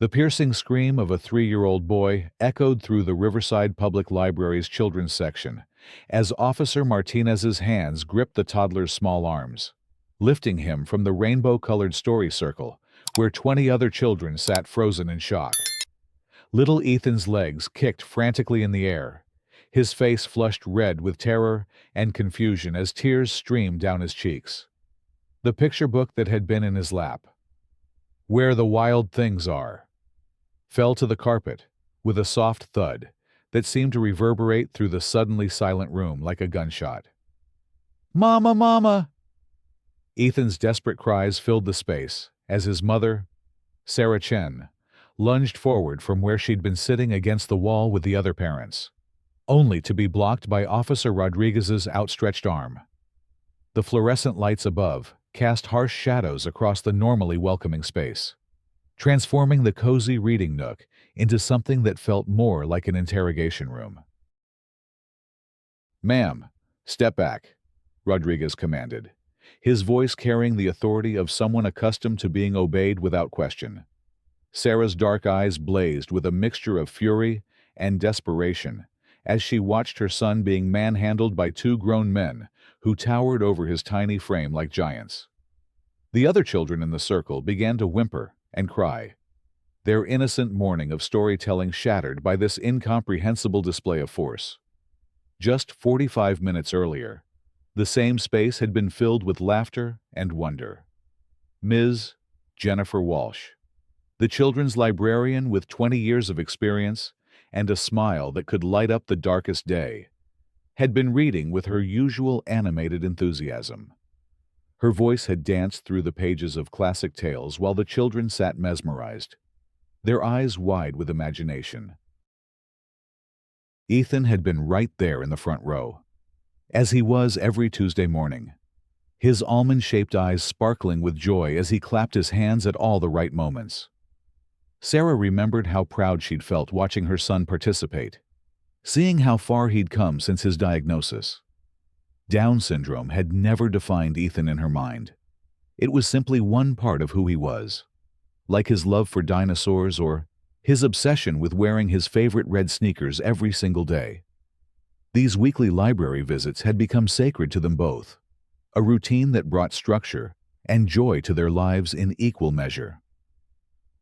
The piercing scream of a 3-year-old boy echoed through the Riverside Public Library's children's section as Officer Martinez's hands gripped the toddler's small arms, lifting him from the rainbow-colored story circle where 20 other children sat frozen in shock. Little Ethan's legs kicked frantically in the air, his face flushed red with terror and confusion as tears streamed down his cheeks. The picture book that had been in his lap, "Where the Wild Things Are," fell to the carpet with a soft thud that seemed to reverberate through the suddenly silent room like a gunshot. "Mama, Mama!" Ethan's desperate cries filled the space as his mother, Sarah Chen, lunged forward from where she'd been sitting against the wall with the other parents, only to be blocked by Officer Rodriguez's outstretched arm. The fluorescent lights above cast harsh shadows across the normally welcoming space, transforming the cozy reading nook into something that felt more like an interrogation room. "Ma'am, step back," Rodriguez commanded, his voice carrying the authority of someone accustomed to being obeyed without question. Sarah's dark eyes blazed with a mixture of fury and desperation as she watched her son being manhandled by 2 grown men who towered over his tiny frame like giants. The other children in the circle began to whimper and cry, their innocent morning of storytelling shattered by this incomprehensible display of force. Just 45 minutes earlier, the same space had been filled with laughter and wonder. Ms. Jennifer Walsh, the children's librarian with 20 years of experience and a smile that could light up the darkest day, had been reading with her usual animated enthusiasm. Her voice had danced through the pages of classic tales while the children sat mesmerized, their eyes wide with imagination. Ethan had been right there in the front row, as he was every Tuesday morning, his almond-shaped eyes sparkling with joy as he clapped his hands at all the right moments. Sarah remembered how proud she'd felt watching her son participate, seeing how far he'd come since his diagnosis. Down syndrome had never defined Ethan in her mind. It was simply one part of who he was, like his love for dinosaurs or his obsession with wearing his favorite red sneakers every single day. These weekly library visits had become sacred to them both, a routine that brought structure and joy to their lives in equal measure.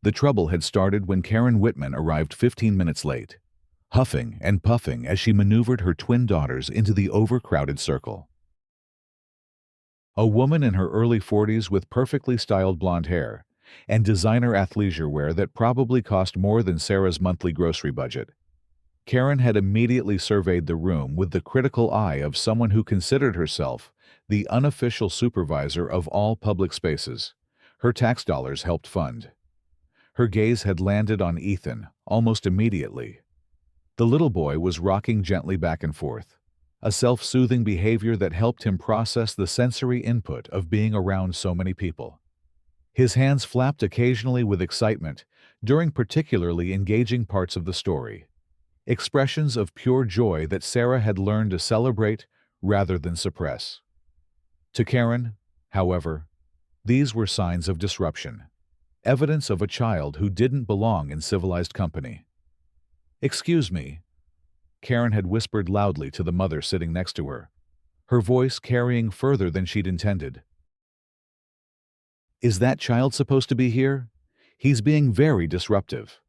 The trouble had started when Karen Whitman arrived 15 minutes late, huffing and puffing as she maneuvered her twin daughters into the overcrowded circle. A woman in her early 40s with perfectly styled blonde hair and designer athleisure wear that probably cost more than Sarah's monthly grocery budget. Karen had immediately surveyed the room with the critical eye of someone who considered herself the unofficial supervisor of all public spaces her tax dollars helped fund. Her gaze had landed on Ethan almost immediately. The little boy was rocking gently back and forth, a self-soothing behavior that helped him process the sensory input of being around so many people. His hands flapped occasionally with excitement during particularly engaging parts of the story, expressions of pure joy that Sarah had learned to celebrate rather than suppress. To Karen, however, these were signs of disruption, evidence of a child who didn't belong in civilized company. "Excuse me," Karen had whispered loudly to the mother sitting next to her, her voice carrying further than she'd intended. "Is that child supposed to be here? He's being very disruptive."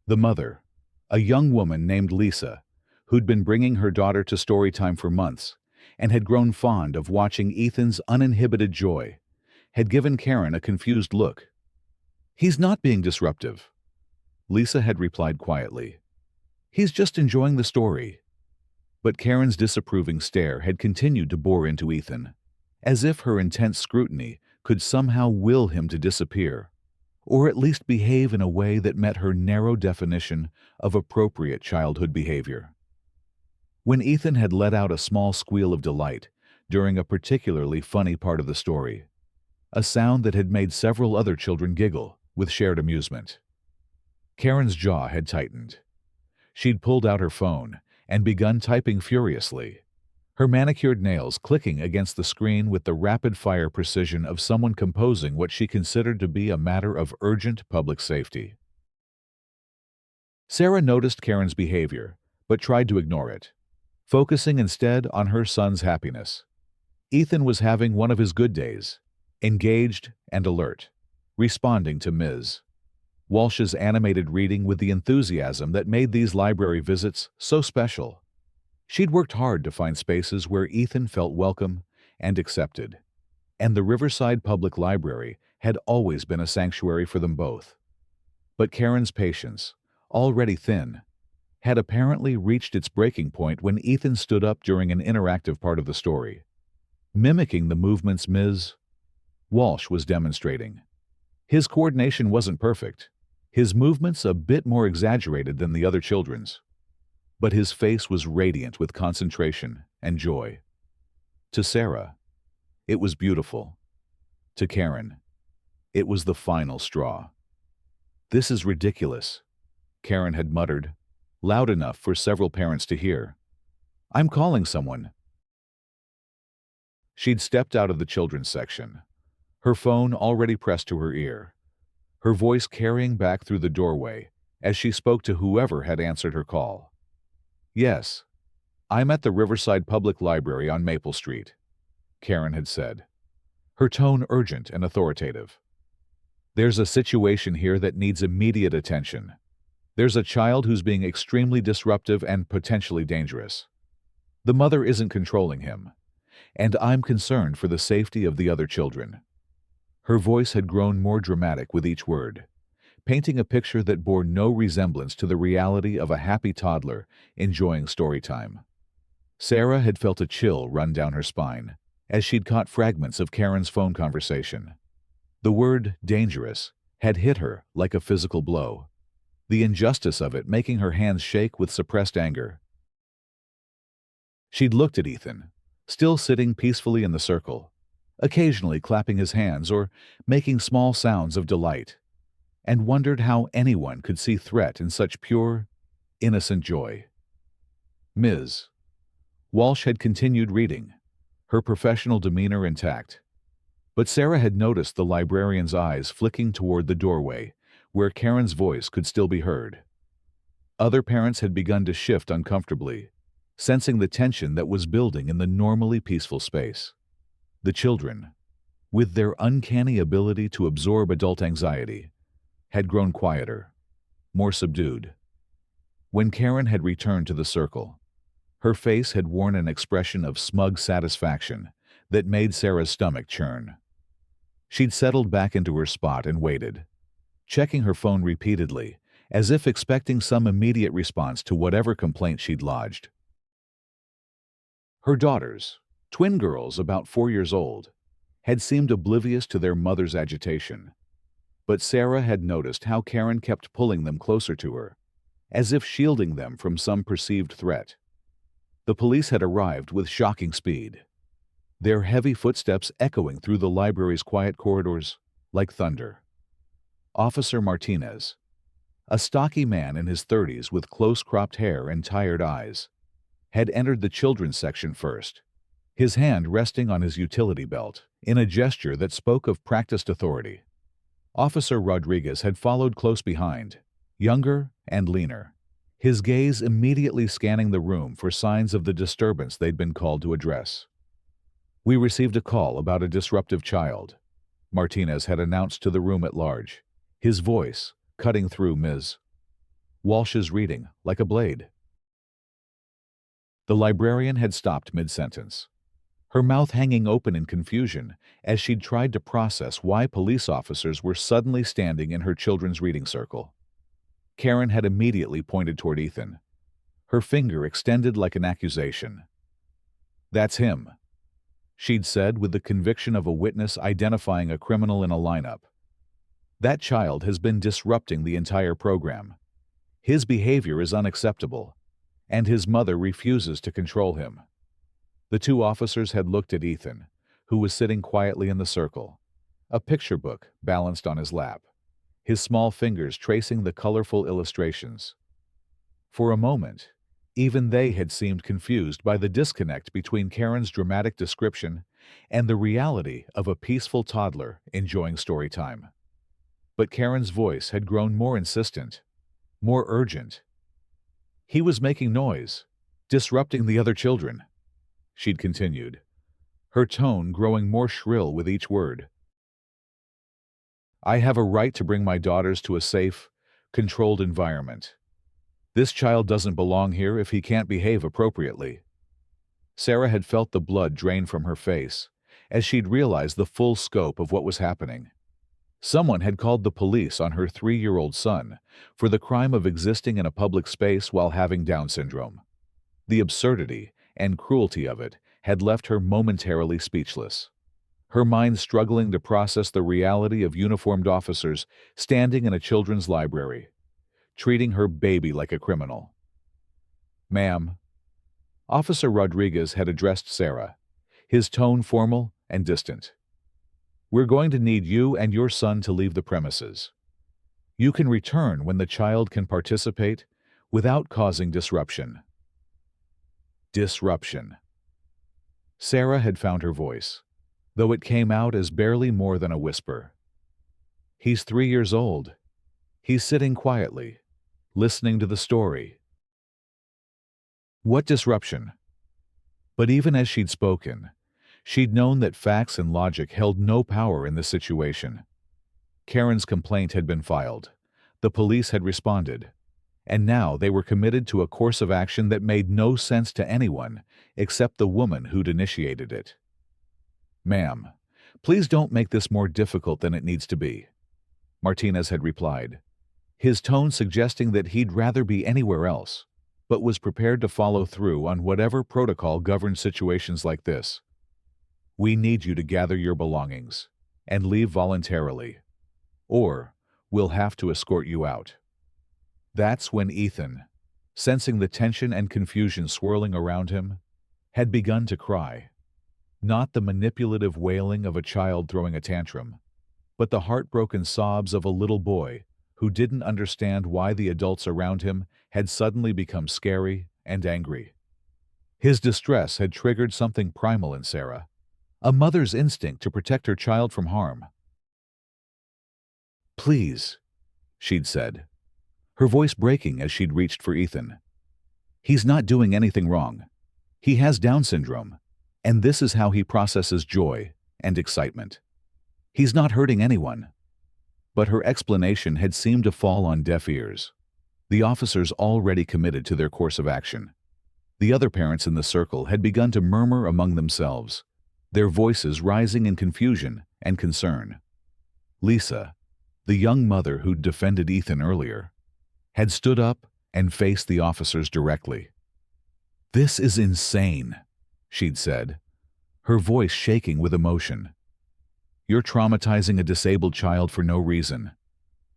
The mother, a young woman named Lisa, who'd been bringing her daughter to Storytime for months and had grown fond of watching Ethan's uninhibited joy, had given Karen a confused look. "He's not being disruptive," Lisa had replied quietly. "He's just enjoying the story." But Karen's disapproving stare had continued to bore into Ethan, as if her intense scrutiny could somehow will him to disappear, or at least behave in a way that met her narrow definition of appropriate childhood behavior. When Ethan had let out a small squeal of delight during a particularly funny part of the story, a sound that had made several other children giggle with shared amusement, Karen's jaw had tightened. She'd pulled out her phone and begun typing furiously, her manicured nails clicking against the screen with the rapid-fire precision of someone composing what she considered to be a matter of urgent public safety. Sarah noticed Karen's behavior, but tried to ignore it, focusing instead on her son's happiness. Ethan was having one of his good days, engaged and alert, responding to Ms. Walsh's animated reading with the enthusiasm that made these library visits so special. She'd worked hard to find spaces where Ethan felt welcome and accepted, and the Riverside Public Library had always been a sanctuary for them both. But Karen's patience, already thin, had apparently reached its breaking point when Ethan stood up during an interactive part of the story, mimicking the movements Ms. Walsh was demonstrating. His coordination wasn't perfect, his movements a bit more exaggerated than the other children's, but his face was radiant with concentration and joy. To Sarah, it was beautiful. To Karen, it was the final straw. "This is ridiculous," Karen had muttered, loud enough for several parents to hear. "I'm calling someone." She'd stepped out of the children's section, her phone already pressed to her ear, her voice carrying back through the doorway as she spoke to whoever had answered her call. "Yes, I'm at the Riverside Public Library on Maple Street," Karen had said, her tone urgent and authoritative. "There's a situation here that needs immediate attention. There's a child who's being extremely disruptive and potentially dangerous. The mother isn't controlling him, and I'm concerned for the safety of the other children." Her voice had grown more dramatic with each word, painting a picture that bore no resemblance to the reality of a happy toddler enjoying story time. Sarah had felt a chill run down her spine as she'd caught fragments of Karen's phone conversation. The word dangerous had hit her like a physical blow, the injustice of it making her hands shake with suppressed anger. She'd looked at Ethan, still sitting peacefully in the circle, occasionally clapping his hands or making small sounds of delight, and wondered how anyone could see threat in such pure, innocent joy. Ms. Walsh had continued reading, her professional demeanor intact, but Sarah had noticed the librarian's eyes flicking toward the doorway, where Karen's voice could still be heard. Other parents had begun to shift uncomfortably, sensing the tension that was building in the normally peaceful space. The children, with their uncanny ability to absorb adult anxiety, had grown quieter, more subdued. When Karen had returned to the circle, her face had worn an expression of smug satisfaction that made Sarah's stomach churn. She'd settled back into her spot and waited, checking her phone repeatedly, as if expecting some immediate response to whatever complaint she'd lodged. Her daughters, twin girls about 4 years old, had seemed oblivious to their mother's agitation, but Sarah had noticed how Karen kept pulling them closer to her, as if shielding them from some perceived threat. The police had arrived with shocking speed, their heavy footsteps echoing through the library's quiet corridors like thunder. Officer Martinez, a stocky man in his 30s with close-cropped hair and tired eyes, had entered the children's section first, his hand resting on his utility belt in a gesture that spoke of practiced authority. Officer Rodriguez had followed close behind, younger and leaner, his gaze immediately scanning the room for signs of the disturbance they'd been called to address. "We received a call about a disruptive child," Martinez had announced to the room at large, his voice cutting through Ms. Walsh's reading like a blade. The librarian had stopped mid-sentence, her mouth hanging open in confusion as she'd tried to process why police officers were suddenly standing in her children's reading circle. Karen had immediately pointed toward Ethan, her finger extended like an accusation. "That's him," she'd said with the conviction of a witness identifying a criminal in a lineup. "That child has been disrupting the entire program. His behavior is unacceptable, and his mother refuses to control him." The two officers had looked at Ethan, who was sitting quietly in the circle, a picture book balanced on his lap, his small fingers tracing the colorful illustrations. For a moment, even they had seemed confused by the disconnect between Karen's dramatic description and the reality of a peaceful toddler enjoying story time. But Karen's voice had grown more insistent. more urgent. He was making noise, disrupting the other children, she'd continued, her tone growing more shrill with each word. I have a right to bring my daughters to a safe, controlled environment. This child doesn't belong here if he can't behave appropriately. Sarah had felt the blood drain from her face as she'd realized the full scope of what was happening. Someone had called the police on her 3-year-old son for the crime of existing in a public space while having Down syndrome. The absurdity and cruelty of it had left her momentarily speechless, her mind struggling to process the reality of uniformed officers standing in a children's library, treating her baby like a criminal. Ma'am, Officer Rodriguez had addressed Sarah, his tone formal and distant. We're going to need you and your son to leave the premises. You can return when the child can participate without causing disruption. Disruption. Sarah had found her voice, though it came out as barely more than a whisper. He's 3 years old. He's sitting quietly, listening to the story. What disruption? But even as she'd spoken, she'd known that facts and logic held no power in this situation. Karen's complaint had been filed. The police had responded. And now they were committed to a course of action that made no sense to anyone except the woman who'd initiated it. Ma'am, please don't make this more difficult than it needs to be, Martinez had replied, his tone suggesting that he'd rather be anywhere else, but was prepared to follow through on whatever protocol governed situations like this. We need you to gather your belongings and leave voluntarily, or we'll have to escort you out. That's when Ethan, sensing the tension and confusion swirling around him, had begun to cry. Not the manipulative wailing of a child throwing a tantrum, but the heartbroken sobs of a little boy who didn't understand why the adults around him had suddenly become scary and angry. His distress had triggered something primal in Sarah, a mother's instinct to protect her child from harm. Please, she'd said, her voice breaking as she'd reached for Ethan. He's not doing anything wrong. He has Down syndrome, and this is how he processes joy and excitement. He's not hurting anyone. But her explanation had seemed to fall on deaf ears. The officers already committed to their course of action. The other parents in the circle had begun to murmur among themselves, their voices rising in confusion and concern. Lisa, the young mother who'd defended Ethan earlier, had stood up and faced the officers directly. This is insane, she'd said, her voice shaking with emotion. You're traumatizing a disabled child for no reason.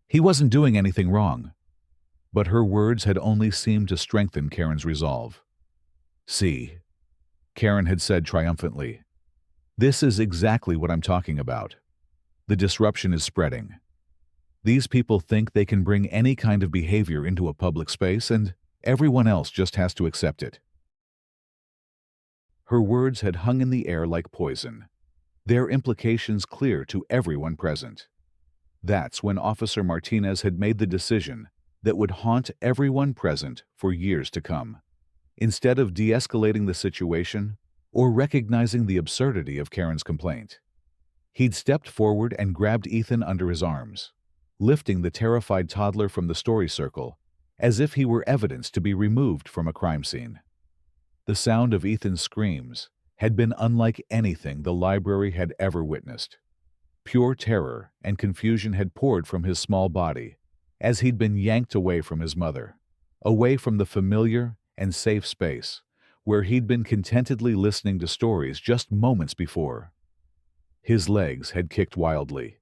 He wasn't doing anything wrong. But her words had only seemed to strengthen Karen's resolve. See, Karen had said triumphantly, this is exactly what I'm talking about. The disruption is spreading. These people think they can bring any kind of behavior into a public space and everyone else just has to accept it. Her words had hung in the air like poison, their implications clear to everyone present. That's when Officer Martinez had made the decision that would haunt everyone present for years to come. Instead of de-escalating the situation or recognizing the absurdity of Karen's complaint, he'd stepped forward and grabbed Ethan under his arms, lifting the terrified toddler from the story circle as if he were evidence to be removed from a crime scene. The sound of Ethan's screams had been unlike anything the library had ever witnessed. Pure terror and confusion had poured from his small body as he'd been yanked away from his mother, away from the familiar and safe space where he'd been contentedly listening to stories just moments before. His legs had kicked wildly,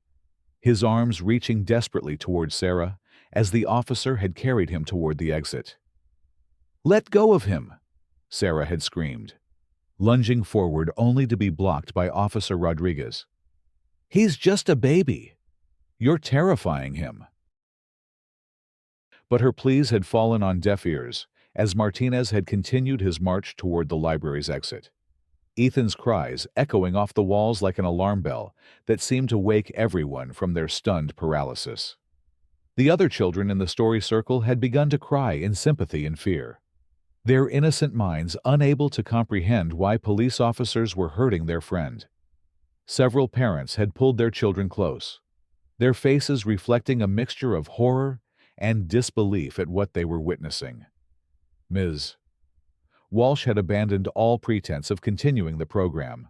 his arms reaching desperately toward Sarah as the officer had carried him toward the exit. "Let go of him!" Sarah had screamed, lunging forward only to be blocked by Officer Rodriguez. "He's just a baby. You're terrifying him." But her pleas had fallen on deaf ears as Martinez had continued his march toward the library's exit, Ethan's cries echoing off the walls like an alarm bell that seemed to wake everyone from their stunned paralysis. The other children in the story circle had begun to cry in sympathy and fear, their innocent minds unable to comprehend why police officers were hurting their friend. Several parents had pulled their children close, their faces reflecting a mixture of horror and disbelief at what they were witnessing. Ms. Walsh had abandoned all pretense of continuing the program,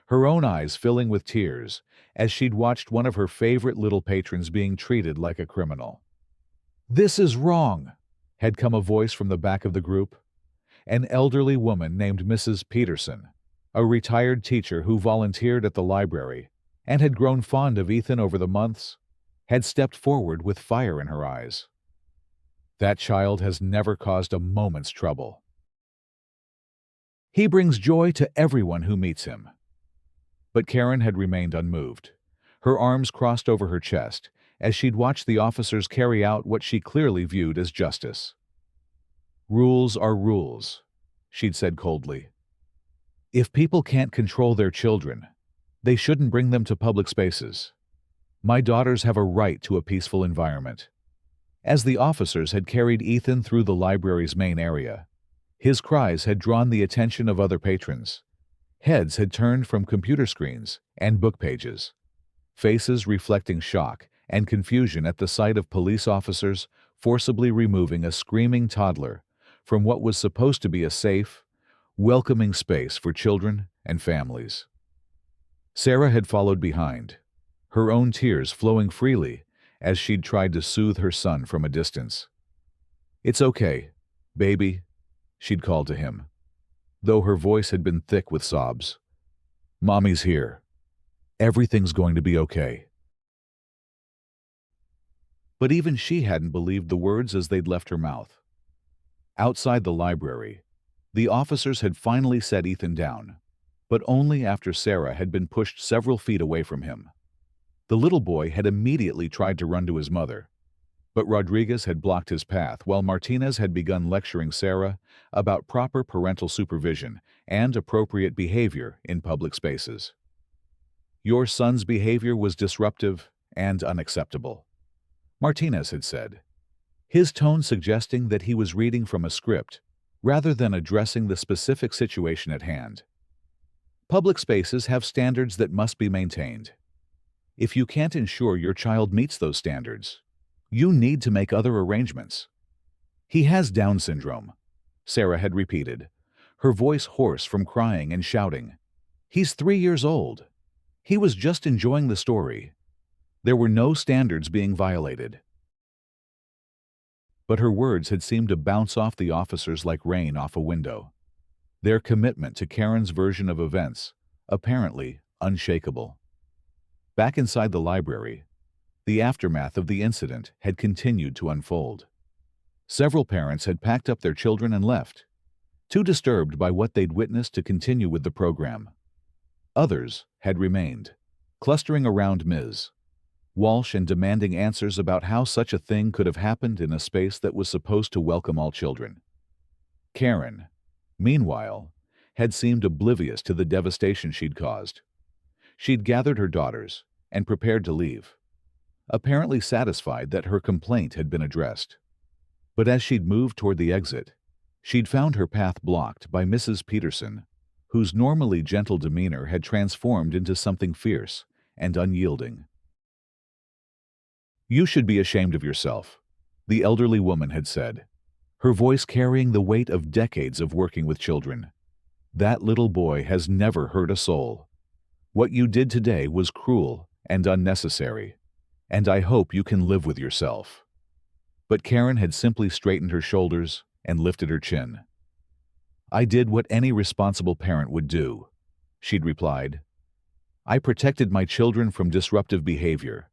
her own eyes filling with tears as she'd watched one of her favorite little patrons being treated like a criminal. "This is wrong," had come a voice from the back of the group. An elderly woman named Mrs. Peterson, a retired teacher who volunteered at the library and had grown fond of Ethan over the months, had stepped forward with fire in her eyes. "That child has never caused a moment's trouble. He brings joy to everyone who meets him." But Karen had remained unmoved, her arms crossed over her chest as she'd watched the officers carry out what she clearly viewed as justice. "Rules are rules," she'd said coldly. "If people can't control their children, they shouldn't bring them to public spaces. My daughters have a right to a peaceful environment." As the officers had carried Ethan through the library's main area, his cries had drawn the attention of other patrons. Heads had turned from computer screens and book pages, faces reflecting shock and confusion at the sight of police officers forcibly removing a screaming toddler from what was supposed to be a safe, welcoming space for children and families. Sarah had followed behind, her own tears flowing freely as she'd tried to soothe her son from a distance. "It's okay, baby," she'd called to him, though her voice had been thick with sobs. "Mommy's here. Everything's going to be okay." But even she hadn't believed the words as they'd left her mouth. Outside the library, the officers had finally set Ethan down, but only after Sarah had been pushed several feet away from him. The little boy had immediately tried to run to his mother, but Rodriguez had blocked his path while Martinez had begun lecturing Sarah about proper parental supervision and appropriate behavior in public spaces. "Your son's behavior was disruptive and unacceptable," Martinez had said, his tone suggesting that he was reading from a script rather than addressing the specific situation at hand. "Public spaces have standards that must be maintained. If you can't ensure your child meets those standards, you need to make other arrangements." "He has Down syndrome," Sarah had repeated, her voice hoarse from crying and shouting. "He's 3 years old. He was just enjoying the story. There were no standards being violated." But her words had seemed to bounce off the officers like rain off a window, their commitment to Karen's version of events apparently unshakable. Back inside the library, the aftermath of the incident had continued to unfold. Several parents had packed up their children and left, too disturbed by what they'd witnessed to continue with the program. Others had remained, clustering around Ms. Walsh and demanding answers about how such a thing could have happened in a space that was supposed to welcome all children. Karen, meanwhile, had seemed oblivious to the devastation she'd caused. She'd gathered her daughters and prepared to leave, apparently satisfied that her complaint had been addressed. But as she'd moved toward the exit, she'd found her path blocked by Mrs. Peterson, whose normally gentle demeanor had transformed into something fierce and unyielding. "You should be ashamed of yourself," the elderly woman had said, her voice carrying the weight of decades of working with children. "That little boy has never hurt a soul. What you did today was cruel and unnecessary, and I hope you can live with yourself." But Karen had simply straightened her shoulders and lifted her chin. "I did what any responsible parent would do," she'd replied. "I protected my children from disruptive behavior.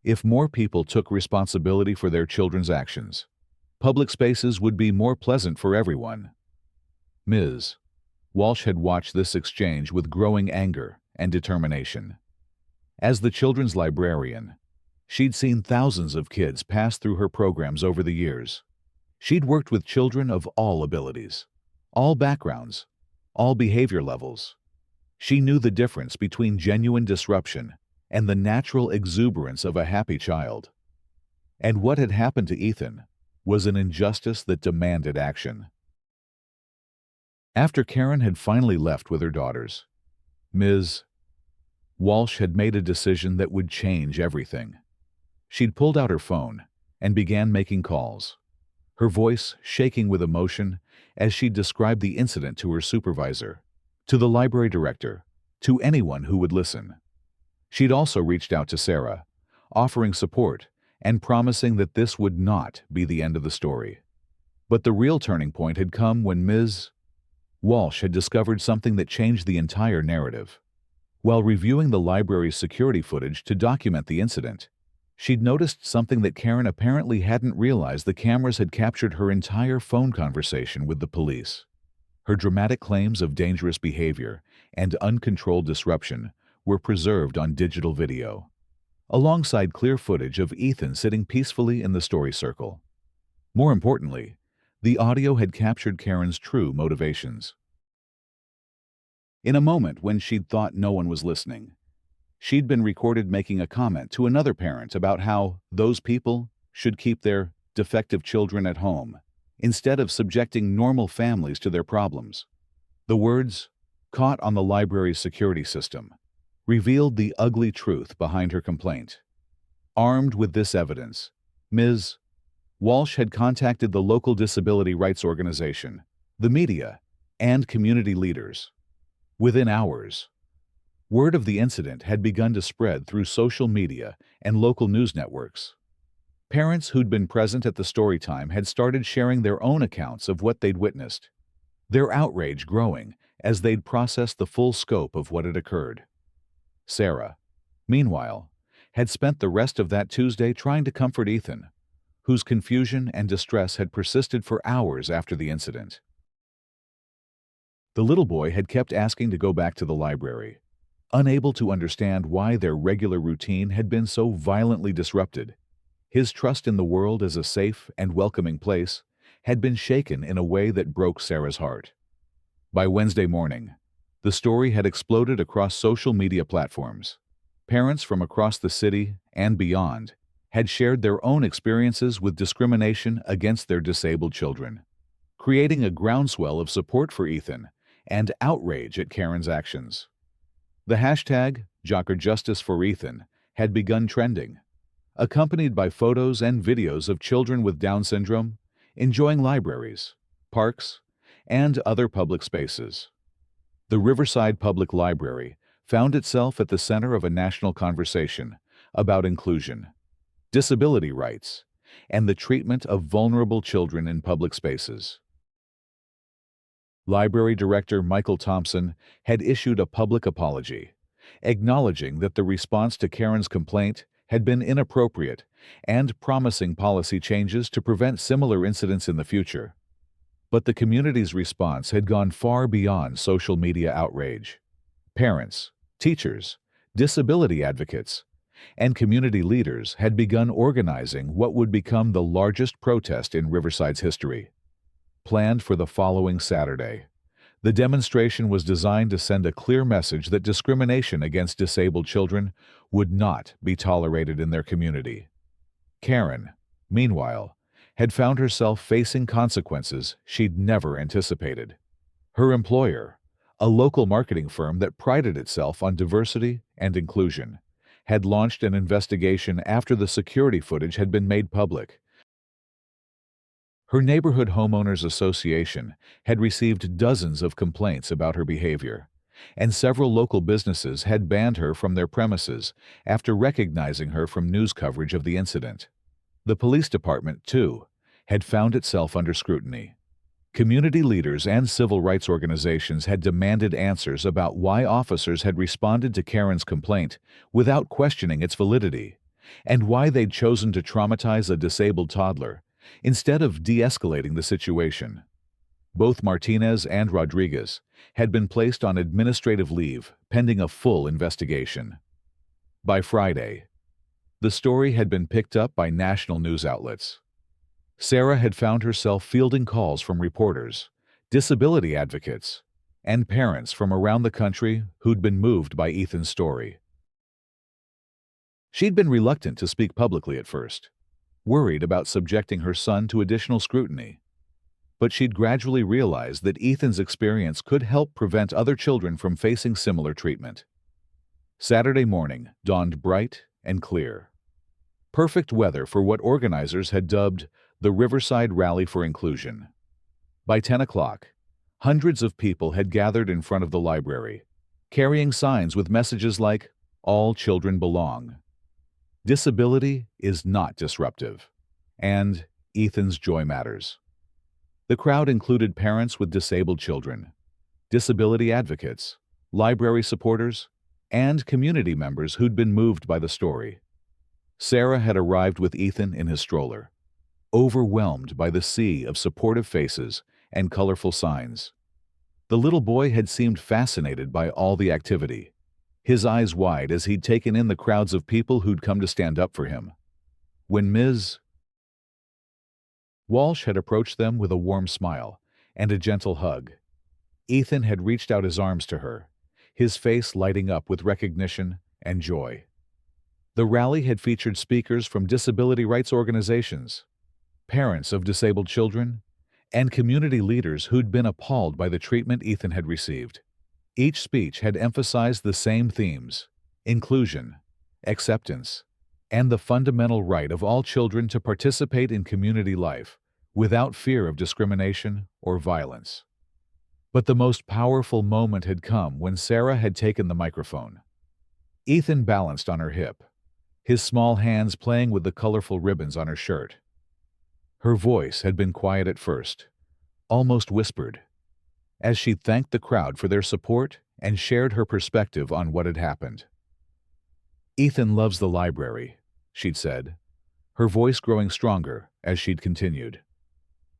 If more people took responsibility for their children's actions, public spaces would be more pleasant for everyone." Ms. Walsh had watched this exchange with growing anger and determination. As the children's librarian, she'd seen thousands of kids pass through her programs over the years. She'd worked with children of all abilities, all backgrounds, all behavior levels. She knew the difference between genuine disruption and the natural exuberance of a happy child. And what had happened to Ethan was an injustice that demanded action. After Karen had finally left with her daughters, Ms. Walsh had made a decision that would change everything. She'd pulled out her phone and began making calls, her voice shaking with emotion as she described the incident to her supervisor, to the library director, to anyone who would listen. She'd also reached out to Sarah, offering support and promising that this would not be the end of the story. But the real turning point had come when Ms. Walsh had discovered something that changed the entire narrative. While reviewing the library's security footage to document the incident, she'd noticed something that Karen apparently hadn't realized. The cameras had captured her entire phone conversation with the police. Her dramatic claims of dangerous behavior and uncontrolled disruption were preserved on digital video, alongside clear footage of Ethan sitting peacefully in the story circle. More importantly, the audio had captured Karen's true motivations. In a moment when she'd thought no one was listening, she'd been recorded making a comment to another parent about how those people should keep their defective children at home instead of subjecting normal families to their problems. The words, caught on the library's security system, revealed the ugly truth behind her complaint. Armed with this evidence, Ms. Walsh had contacted the local disability rights organization, the media, and community leaders. Within hours, word of the incident had begun to spread through social media and local news networks. Parents who'd been present at the Storytime had started sharing their own accounts of what they'd witnessed, their outrage growing as they'd processed the full scope of what had occurred. Sarah, meanwhile, had spent the rest of that Tuesday trying to comfort Ethan, whose confusion and distress had persisted for hours after the incident. The little boy had kept asking to go back to the library, unable to understand why their regular routine had been so violently disrupted. His trust in the world as a safe and welcoming place had been shaken in a way that broke Sarah's heart. By Wednesday morning, the story had exploded across social media platforms. Parents from across the city and beyond had shared their own experiences with discrimination against their disabled children, creating a groundswell of support for Ethan and outrage at Karen's actions. The hashtag #JusticeForEthan had begun trending, accompanied by photos and videos of children with Down syndrome enjoying libraries, parks, and other public spaces. The Riverside Public Library found itself at the center of a national conversation about inclusion, disability rights, and the treatment of vulnerable children in public spaces. Library Director Michael Thompson had issued a public apology, acknowledging that the response to Karen's complaint had been inappropriate and promising policy changes to prevent similar incidents in the future. But the community's response had gone far beyond social media outrage. Parents, teachers, disability advocates, and community leaders had begun organizing what would become the largest protest in Riverside's history. Planned for the following Saturday, the demonstration was designed to send a clear message that discrimination against disabled children would not be tolerated in their community. Karen, meanwhile, had found herself facing consequences she'd never anticipated. Her employer, a local marketing firm that prided itself on diversity and inclusion, had launched an investigation after the security footage had been made public. Her neighborhood homeowners association had received dozens of complaints about her behavior, and several local businesses had banned her from their premises after recognizing her from news coverage of the incident. The police department, too, had found itself under scrutiny. Community leaders and civil rights organizations had demanded answers about why officers had responded to Karen's complaint without questioning its validity, and why they'd chosen to traumatize a disabled toddler instead of de-escalating the situation. Both Martinez and Rodriguez had been placed on administrative leave pending a full investigation. By Friday, the story had been picked up by national news outlets. Sarah had found herself fielding calls from reporters, disability advocates, and parents from around the country who'd been moved by Ethan's story. She'd been reluctant to speak publicly at first, worried about subjecting her son to additional scrutiny. But she'd gradually realized that Ethan's experience could help prevent other children from facing similar treatment. Saturday morning dawned bright and clear. Perfect weather for what organizers had dubbed the Riverside Rally for Inclusion. By 10 o'clock, hundreds of people had gathered in front of the library, carrying signs with messages like, "All children belong," "Disability is not disruptive," and "Ethan's joy matters." The crowd included parents with disabled children, disability advocates, library supporters, and community members who'd been moved by the story. Sarah had arrived with Ethan in his stroller, overwhelmed by the sea of supportive faces and colorful signs. The little boy had seemed fascinated by all the activity, his eyes wide as he'd taken in the crowds of people who'd come to stand up for him. When Ms. Walsh had approached them with a warm smile and a gentle hug, Ethan had reached out his arms to her, his face lighting up with recognition and joy. The rally had featured speakers from disability rights organizations, parents of disabled children, and community leaders who'd been appalled by the treatment Ethan had received. Each speech had emphasized the same themes: inclusion, acceptance, and the fundamental right of all children to participate in community life without fear of discrimination or violence. But the most powerful moment had come when Sarah had taken the microphone. Ethan balanced on her hip, his small hands playing with the colorful ribbons on her shirt. Her voice had been quiet at first, almost whispered, as she thanked the crowd for their support and shared her perspective on what had happened. "Ethan loves the library," she'd said, her voice growing stronger as she'd continued.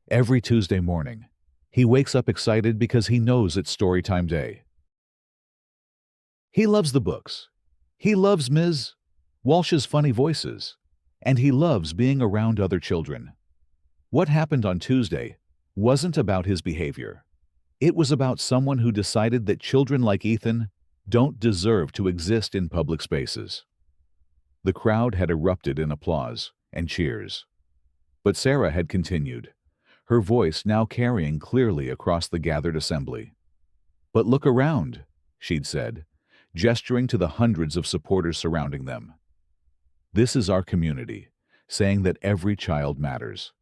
"Every Tuesday morning, he wakes up excited because he knows it's Storytime Day. He loves the books. He loves Ms. Walsh's funny voices, and he loves being around other children. What happened on Tuesday wasn't about his behavior. It was about someone who decided that children like Ethan don't deserve to exist in public spaces." The crowd had erupted in applause and cheers. But Sarah had continued, her voice now carrying clearly across the gathered assembly. "But look around," she'd said, gesturing to the hundreds of supporters surrounding them. "This is our community, saying that every child matters,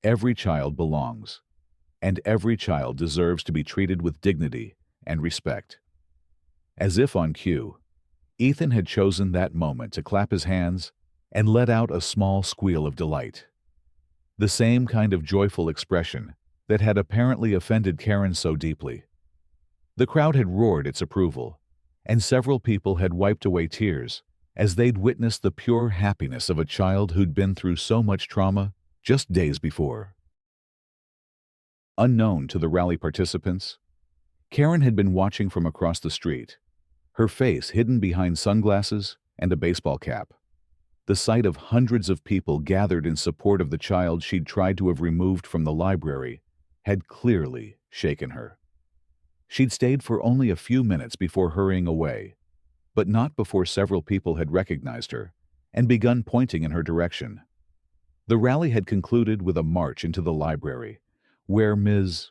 every child belongs, and every child deserves to be treated with dignity and respect." As if on cue, Ethan had chosen that moment to clap his hands and let out a small squeal of delight. The same kind of joyful expression that had apparently offended Karen so deeply. The crowd had roared its approval, and several people had wiped away tears as they'd witnessed the pure happiness of a child who'd been through so much trauma just days before. Unknown to the rally participants, Karen had been watching from across the street, her face hidden behind sunglasses and a baseball cap. The sight of hundreds of people gathered in support of the child she'd tried to have removed from the library had clearly shaken her. She'd stayed for only a few minutes before hurrying away, but not before several people had recognized her and begun pointing in her direction. The rally had concluded with a march into the library, where Ms.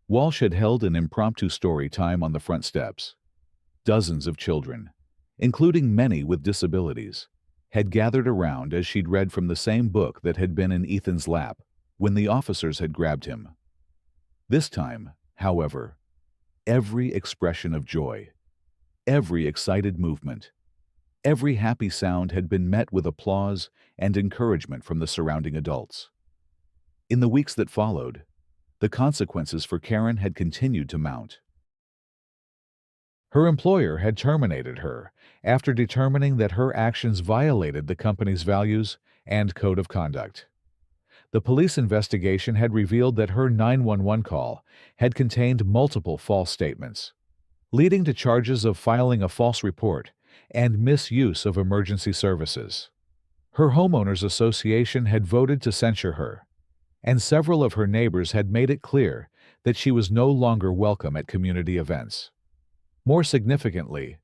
Walsh had held an impromptu story time on the front steps. Dozens of children, including many with disabilities, had gathered around as she'd read from the same book that had been in Ethan's lap when the officers had grabbed him. This time, however, every expression of joy, every excited movement, every happy sound had been met with applause and encouragement from the surrounding adults. In the weeks that followed, the consequences for Karen had continued to mount. Her employer had terminated her after determining that her actions violated the company's values and code of conduct. The police investigation had revealed that her 911 call had contained multiple false statements, leading to charges of filing a false report and misuse of emergency services. Her homeowners association had voted to censure her, and several of her neighbors had made it clear that she was no longer welcome at community events. More significantly,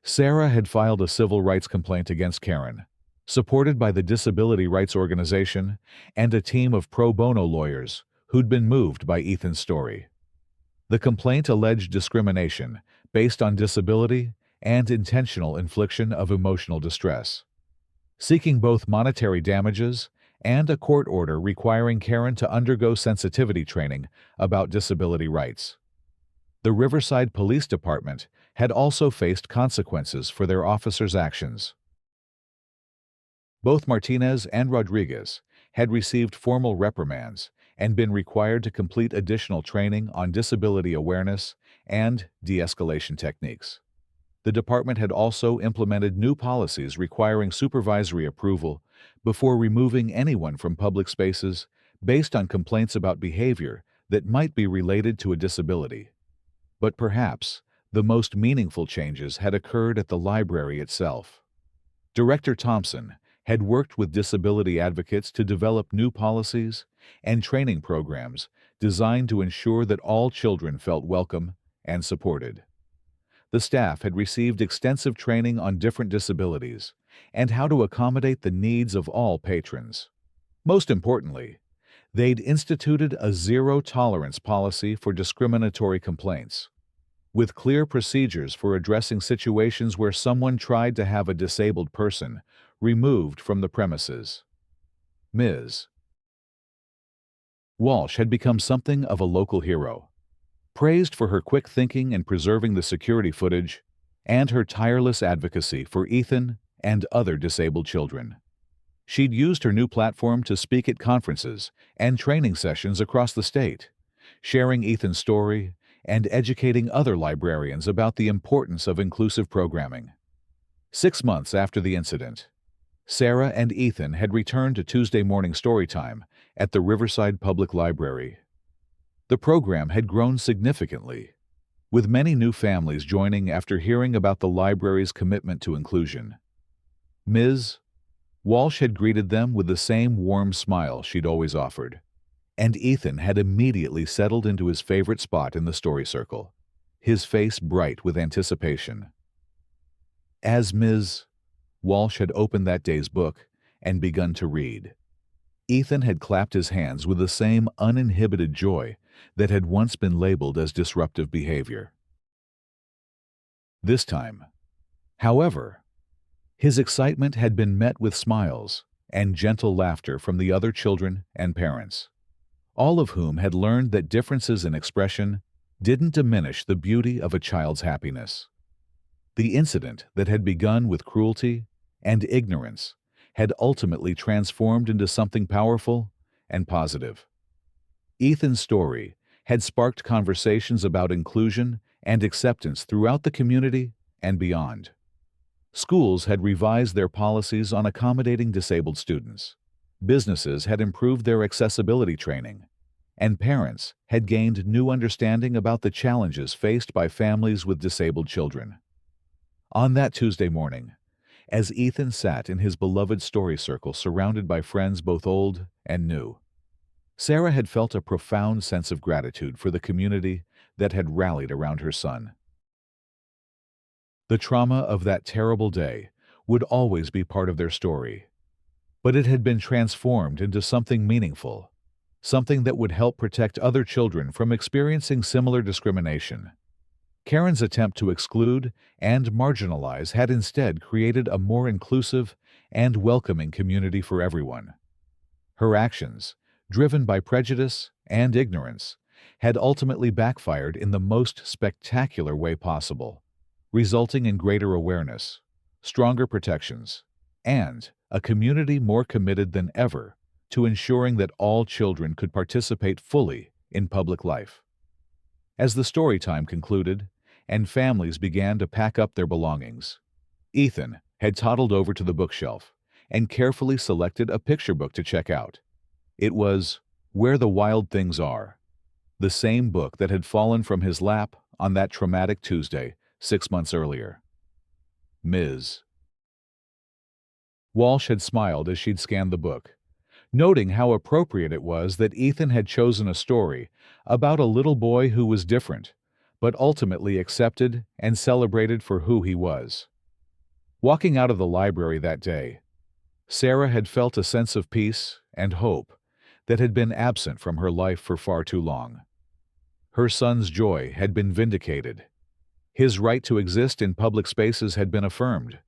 Sarah had filed a civil rights complaint against Karen, supported by the disability rights organization and a team of pro bono lawyers who'd been moved by Ethan's story. The complaint alleged discrimination based on disability and intentional infliction of emotional distress, seeking both monetary damages and a court order requiring Karen to undergo sensitivity training about disability rights. The Riverside Police Department had also faced consequences for their officers' actions. Both Martinez and Rodriguez had received formal reprimands and been required to complete additional training on disability awareness and de-escalation techniques. The department had also implemented new policies requiring supervisory approval before removing anyone from public spaces based on complaints about behavior that might be related to a disability. But perhaps the most meaningful changes had occurred at the library itself. Director Thompson had worked with disability advocates to develop new policies and training programs designed to ensure that all children felt welcome and supported. The staff had received extensive training on different disabilities and how to accommodate the needs of all patrons. Most importantly, they'd instituted a zero-tolerance policy for discriminatory complaints, with clear procedures for addressing situations where someone tried to have a disabled person removed from the premises. Ms. Walsh had become something of a local hero, praised for her quick thinking in preserving the security footage and her tireless advocacy for Ethan and other disabled children. She'd used her new platform to speak at conferences and training sessions across the state, sharing Ethan's story and educating other librarians about the importance of inclusive programming. 6 months after the incident, Sarah and Ethan had returned to Tuesday morning Storytime at the Riverside Public Library. The program had grown significantly, with many new families joining after hearing about the library's commitment to inclusion. Ms. Walsh had greeted them with the same warm smile she'd always offered, and Ethan had immediately settled into his favorite spot in the story circle, his face bright with anticipation. As Ms. Walsh had opened that day's book and begun to read, Ethan had clapped his hands with the same uninhibited joy that had once been labeled as disruptive behavior. This time, however, his excitement had been met with smiles and gentle laughter from the other children and parents, all of whom had learned that differences in expression didn't diminish the beauty of a child's happiness. The incident that had begun with cruelty and ignorance had ultimately transformed into something powerful and positive. Ethan's story had sparked conversations about inclusion and acceptance throughout the community and beyond. Schools had revised their policies on accommodating disabled students. Businesses had improved their accessibility training, and parents had gained new understanding about the challenges faced by families with disabled children. On that Tuesday morning, as Ethan sat in his beloved story circle surrounded by friends both old and new, Sarah had felt a profound sense of gratitude for the community that had rallied around her son. The trauma of that terrible day would always be part of their story, but it had been transformed into something meaningful, something that would help protect other children from experiencing similar discrimination. Karen's attempt to exclude and marginalize had instead created a more inclusive and welcoming community for everyone. Her actions, driven by prejudice and ignorance, had ultimately backfired in the most spectacular way possible, resulting in greater awareness, stronger protections, and a community more committed than ever to ensuring that all children could participate fully in public life. As the story time concluded and families began to pack up their belongings, Ethan had toddled over to the bookshelf and carefully selected a picture book to check out. It was Where the Wild Things Are, the same book that had fallen from his lap on that traumatic Tuesday 6 months earlier. Ms. Walsh had smiled as she'd scanned the book, noting how appropriate it was that Ethan had chosen a story about a little boy who was different, but ultimately accepted and celebrated for who he was. Walking out of the library that day, Sarah had felt a sense of peace and hope that had been absent from her life for far too long. Her son's joy had been vindicated. His right to exist in public spaces had been affirmed,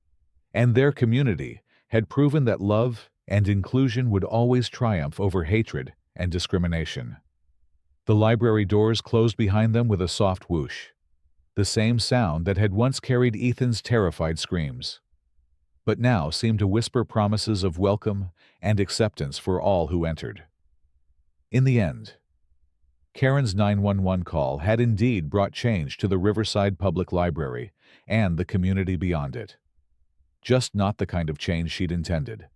and their community had proven that love and inclusion would always triumph over hatred and discrimination. The library doors closed behind them with a soft whoosh, the same sound that had once carried Ethan's terrified screams, but now seemed to whisper promises of welcome and acceptance for all who entered. In the end, Karen's 911 call had indeed brought change to the Riverside Public Library and the community beyond it. Just not the kind of change she'd intended.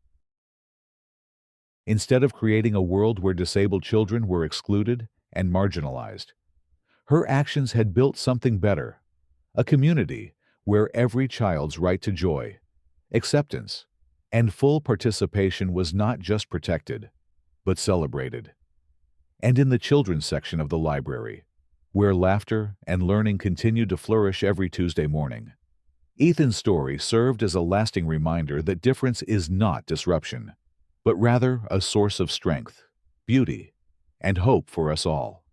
Instead of creating a world where disabled children were excluded and marginalized, her actions had built something better, a community where every child's right to joy, acceptance, and full participation was not just protected, but celebrated. And in the children's section of the library, where laughter and learning continued to flourish every Tuesday morning, Ethan's story served as a lasting reminder that difference is not disruption, but rather a source of strength, beauty, and hope for us all.